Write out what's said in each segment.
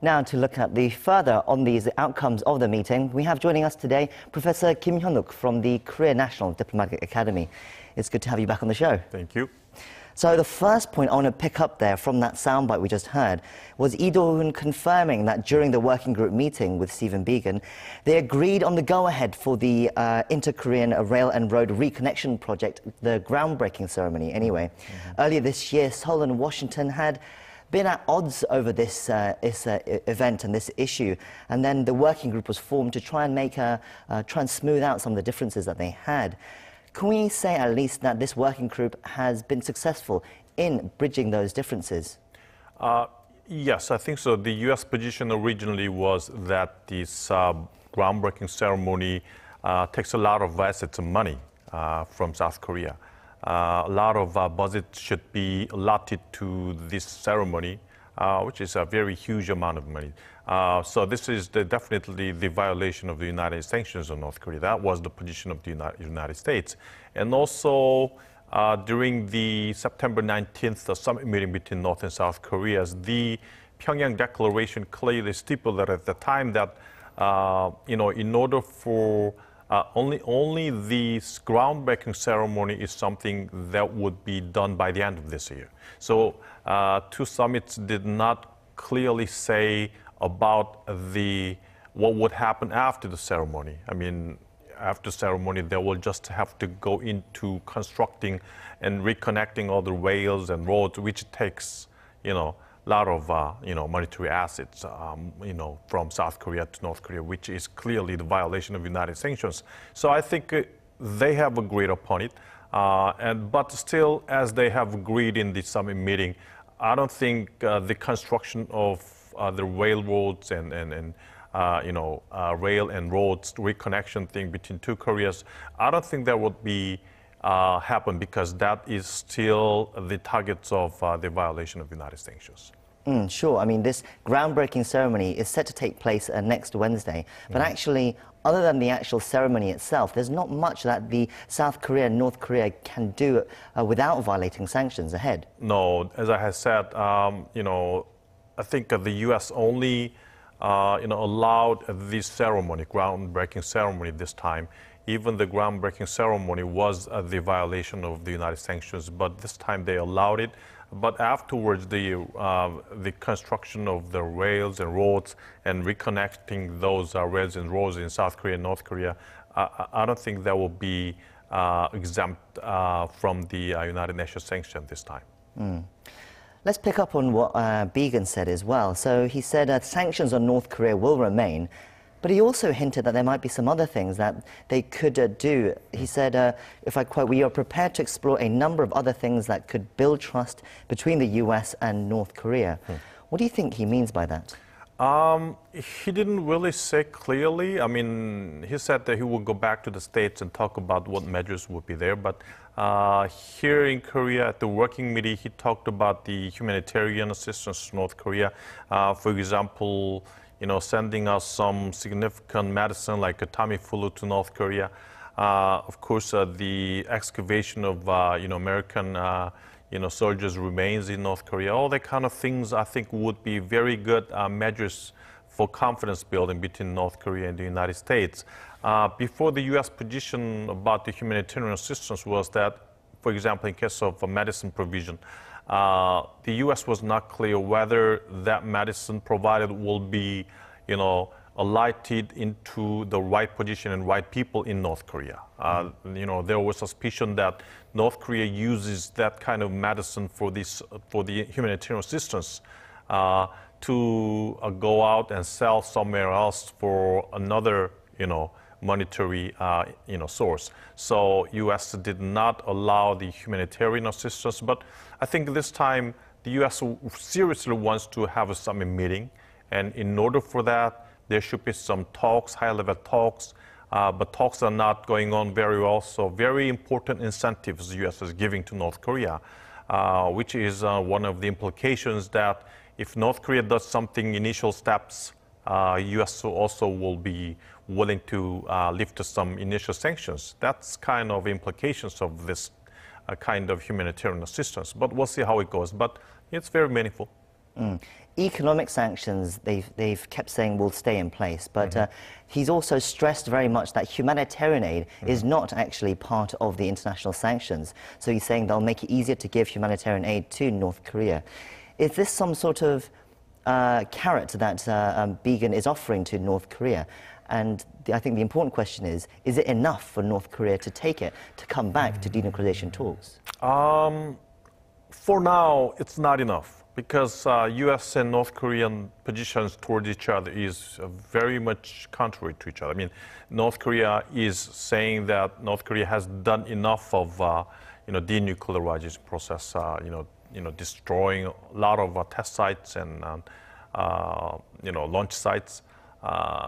Now, to look at the further on these outcomes of the meeting, we have joining us today Professor Kim Hyun-wook from the Korea National Diplomatic Academy. It's good to have you back on the show. Thank you. So the first point I want to pick up there from that soundbite we just heard was Lee Do-hoon confirming that during the working group meeting with Stephen Biegun, they agreed on the go-ahead for the Inter-Korean Rail and Road Reconnection project, the groundbreaking ceremony anyway. Earlier this year, Seoul and Washington had been at odds over this event and this issue, and then the working group was formed to try and smooth out some of the differences that they had. Can we say at least that this working group has been successful in bridging those differences? Yes, I think so. The U.S. position originally was that this groundbreaking ceremony takes a lot of assets and money from South Korea. A lot of budget should be allotted to this ceremony, which is a very huge amount of money. So this is definitely the violation of the United sanctions on North Korea. That was the position of the United States. And also, during the September 19th summit meeting between North and South Koreas, the Pyongyang declaration clearly stipulated at the time that, in order for only this groundbreaking ceremony is something that would be done by the end of this year. So two summits did not clearly say about what would happen after the ceremony. I mean, after ceremony, they will just have to go into constructing and reconnecting all the rails and roads, which takes, a lot of, monetary assets, from South Korea to North Korea, which is clearly the violation of United sanctions. So I think they have agreed upon it. But still, as they have agreed in the summit meeting, I don't think the construction of the railroads and rail and roads reconnection thing between two Koreas, I don't think that would be happen, because that is still the targets of the violation of United sanctions. Sure. I mean, this groundbreaking ceremony is set to take place next Wednesday. But actually, other than the actual ceremony itself, there's not much that the South Korea and North Korea can do without violating sanctions ahead. No, as I have said, I think the U.S. only, allowed this ceremony, groundbreaking ceremony this time. Even the groundbreaking ceremony was the violation of the United sanctions, but this time they allowed it. But afterwards, the construction of the rails and roads and reconnecting those rails and roads in South Korea and North Korea, I don't think that will be exempt from the United Nations sanction this time. Let's pick up on what Biegun said as well. So he said sanctions on North Korea will remain, but he also hinted that there might be some other things that they could do. He said, if I quote, "We are prepared to explore a number of other things that could build trust between the U.S. and North Korea." What do you think he means by that? He didn't really say clearly. I mean, he said that he will go back to the States and talk about what measures would be there. But here in Korea, at the working meeting, he talked about the humanitarian assistance to North Korea. For example, sending us some significant medicine like Tamiflu to North Korea. Of course, the excavation of, American, soldiers' remains in North Korea. All that kind of things, I think, would be very good measures for confidence building between North Korea and the United States. Before, the U.S. position about the humanitarian assistance was that, for example, in case of medicine provision, the U.S. was not clear whether that medicine provided will be, alighted into the right position and right people in North Korea. There was suspicion that North Korea uses that kind of medicine for the humanitarian assistance to go out and sell somewhere else for another, monetary, source. So U.S. did not allow the humanitarian assistance, but I think this time the U.S. seriously wants to have a summit meeting, and in order for that, there should be some talks, high-level talks, but talks are not going on very well. So very important incentives the U.S. is giving to North Korea, which is one of the implications that if North Korea does something, initial steps, U.S. also will be willing to lift some initial sanctions. That's kind of implications of this kind of humanitarian assistance. But we'll see how it goes. But it's very meaningful. economic sanctions, they've kept saying will stay in place, but he's also stressed very much that humanitarian aid is not actually part of the international sanctions. So he's saying they'll make it easier to give humanitarian aid to North Korea. Is this some sort of carrot that Biegun is offering to North Korea? And I think the important question is it enough for North Korea to take it, to come back to denuclearization talks? For now, it's not enough, because U.S. and North Korean positions towards each other is very much contrary to each other. I mean, North Korea is saying that North Korea has done enough of, denuclearization process, destroying a lot of test sites and, launch sites.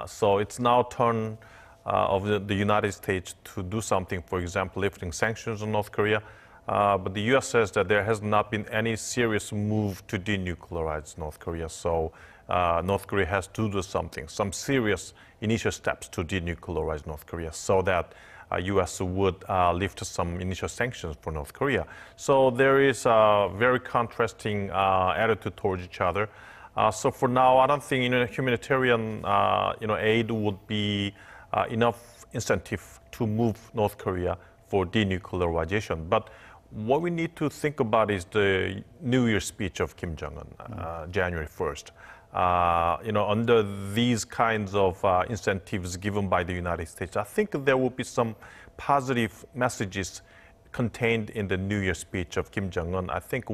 So it's now turn of the United States to do something, for example, lifting sanctions on North Korea. But the U.S. says that there has not been any serious move to denuclearize North Korea. So North Korea has to do something, some serious initial steps to denuclearize North Korea, so that U.S. would lift some initial sanctions for North Korea. So there is a very contrasting attitude towards each other. So for now, I don't think humanitarian aid would be enough incentive to move North Korea for denuclearization. But what we need to think about is the New Year speech of Kim Jong-un, January 1st. Under these kinds of incentives given by the United States, I think there will be some positive messages contained in the New Year speech of Kim Jong-un. I think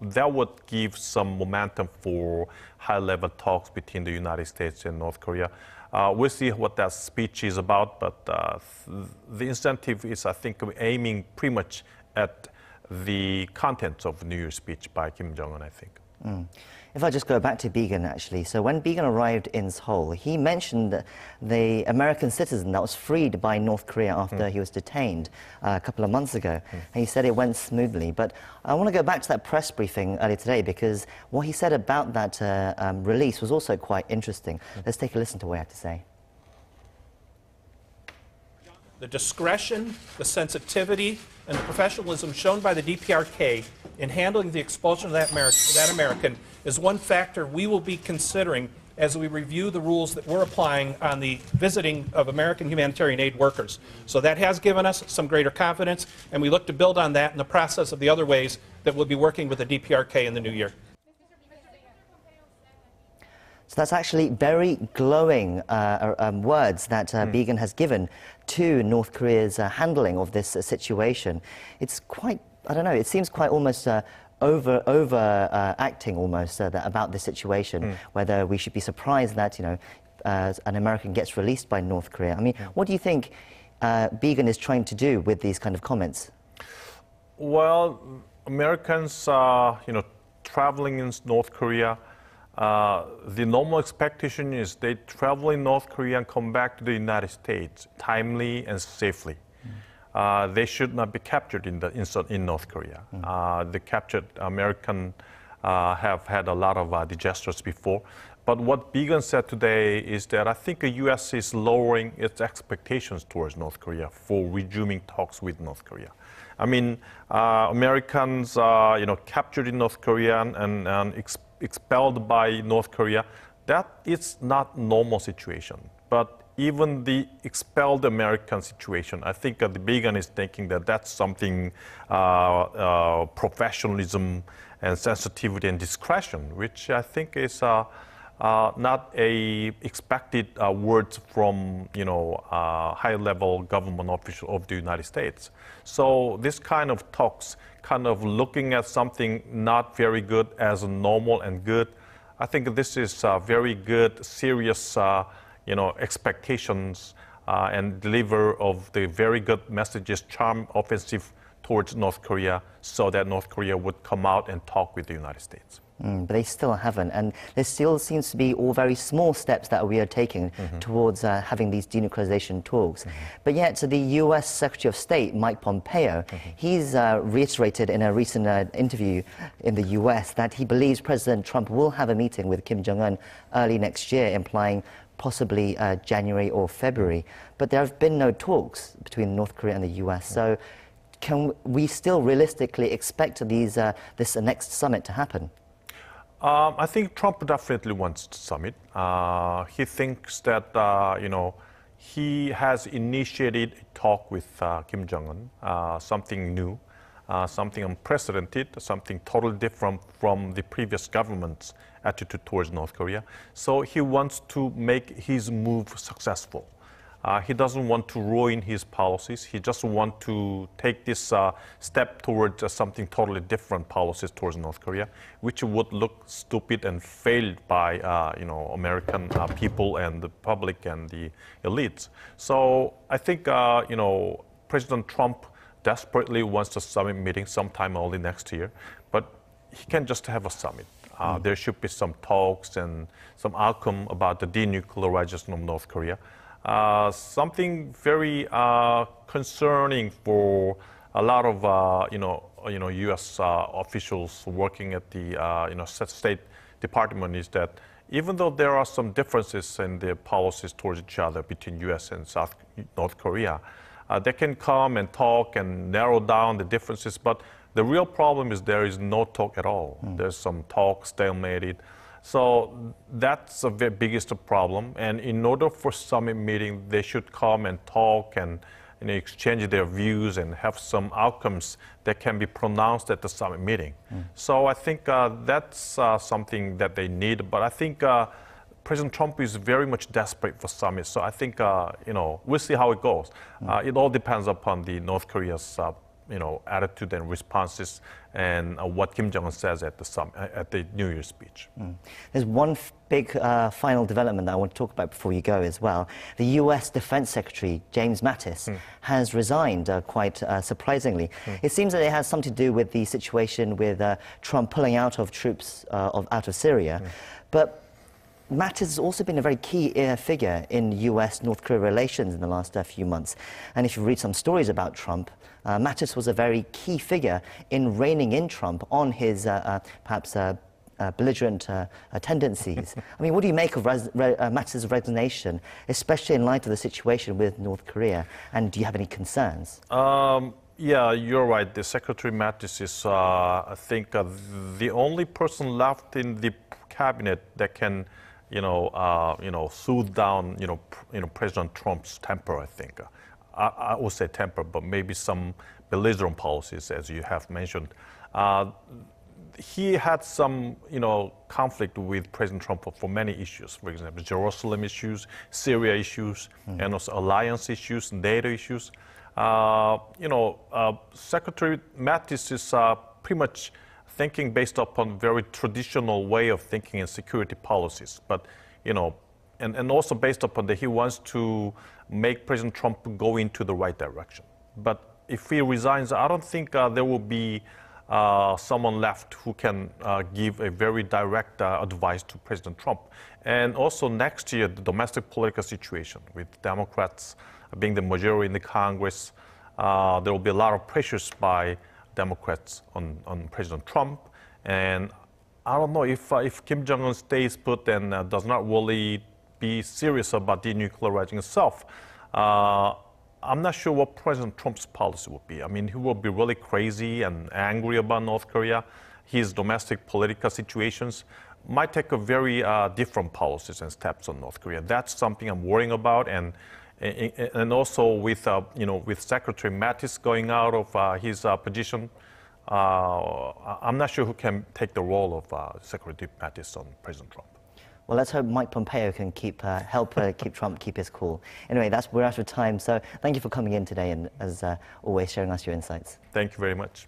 that would give some momentum for high-level talks between the United States and North Korea. We'll see what that speech is about, but the incentive is, I think, aiming pretty much at the contents of the New Year's speech by Kim Jong-un, I think. If I just go back to Biegun, actually, so when Biegun arrived in Seoul, he mentioned the American citizen that was freed by North Korea after he was detained a couple of months ago. And he said it went smoothly. But I want to go back to that press briefing earlier today, because what he said about that release was also quite interesting. Let's take a listen to what he had to say. The discretion, the sensitivity, and the professionalism shown by the DPRK in handling the expulsion of that American is one factor we will be considering as we review the rules that we're applying on the visiting of American humanitarian aid workers. So that has given us some greater confidence, and we look to build on that in the process of the other ways that we'll be working with the DPRK in the new year. So that's actually very glowing words that Biegun has given to North Korea's handling of this situation. It's quite, I don't know, it seems quite almost acting almost about this situation, whether we should be surprised that, an American gets released by North Korea. I mean, what do you think Biegun is trying to do with these kind of comments? Well, Americans, traveling in North Korea, the normal expectation is they travel in North Korea and come back to the United States timely and safely. They should not be captured in North Korea. The captured American have had a lot of disasters before. But what Biegun said today is that I think the U.S. is lowering its expectations towards North Korea for resuming talks with North Korea. I mean, Americans, captured in North Korea and expelled by North Korea, that is not normal situation. But even the expelled American situation, I think the Biegun is thinking that that's something professionalism and sensitivity and discretion, which I think is not a expected words from high-level government official of the United States. So this kind of talks, kind of looking at something not very good as normal and good, I think this is very good, serious, expectations and deliver of the very good messages, charm offensive towards North Korea, so that North Korea would come out and talk with the United States. But they still haven't, and there still seems to be all very small steps that we are taking towards having these denuclearization talks. But yet, the U.S. Secretary of State, Mike Pompeo, he's reiterated in a recent interview in the U.S. that he believes President Trump will have a meeting with Kim Jong-un early next year, implying possibly January or February. But there have been no talks between North Korea and the U.S., so can we still realistically expect this next summit to happen? I think Trump definitely wants the summit. He thinks that, he has initiated a talk with Kim Jong-un, something new, something unprecedented, something totally different from the previous government's attitude towards North Korea. So he wants to make his move successful. He doesn't want to ruin his policies. He just wants to take this step towards something totally different policies towards North Korea, which would look stupid and failed by American people and the public and the elites. So I think President Trump desperately wants a summit meeting sometime early next year, but he can't just have a summit. There should be some talks and some outcome about the denuclearization of North Korea. Something very concerning for a lot of U.S. officials working at the State Department is that even though there are some differences in their policies towards each other between U.S. and North Korea, they can come and talk and narrow down the differences. But the real problem is there is no talk at all. There's some talk stalemated. So that's the biggest problem. And in order for summit meeting, they should come and talk and exchange their views and have some outcomes that can be pronounced at the summit meeting. So I think that's something that they need. But I think President Trump is very much desperate for summit. So I think we'll see how it goes. It all depends upon the North Korea's attitude and responses, and what Kim Jong-un says at the New Year's speech. There's one big final development that I want to talk about before you go as well. The U.S. Defense Secretary, James Mattis, has resigned quite surprisingly. It seems that it has something to do with the situation with Trump pulling out of troops out of Syria. But Mattis has also been a very key figure in U.S.-North Korea relations in the last few months. And if you read some stories about Trump, Mattis was a very key figure in reining in Trump on his perhaps belligerent tendencies. I mean, what do you make of Mattis' resignation, especially in light of the situation with North Korea? And do you have any concerns? Yeah, you're right. The Secretary Mattis is, I think, the only person left in the cabinet that can, soothe down, President Trump's temper, I think. I would say temper, but maybe some belligerent policies, as you have mentioned. He had some, conflict with President Trump for many issues. For example, Jerusalem issues, Syria issues, and also alliance issues, NATO issues. Secretary Mattis is pretty much thinking based upon very traditional way of thinking in security policies, but and also based upon that he wants to make President Trump go into the right direction. But if he resigns, I don't think there will be someone left who can give a very direct advice to President Trump. And also next year, the domestic political situation with Democrats being the majority in the Congress, there will be a lot of pressures by Democrats on President Trump. And I don't know if Kim Jong-un stays put and does not really be serious about denuclearizing itself, I'm not sure what President Trump's policy would be. I mean, he will be really crazy and angry about North Korea. His domestic political situations might take a very different policies and steps on North Korea. That's something I'm worrying about. And also with with Secretary Mattis going out of his position, I'm not sure who can take the role of Secretary Mattis on President Trump. Well, let's hope Mike Pompeo can help keep Trump keep his cool. Anyway, we're out of time. So thank you for coming in today and, as always, sharing us your insights. Thank you very much.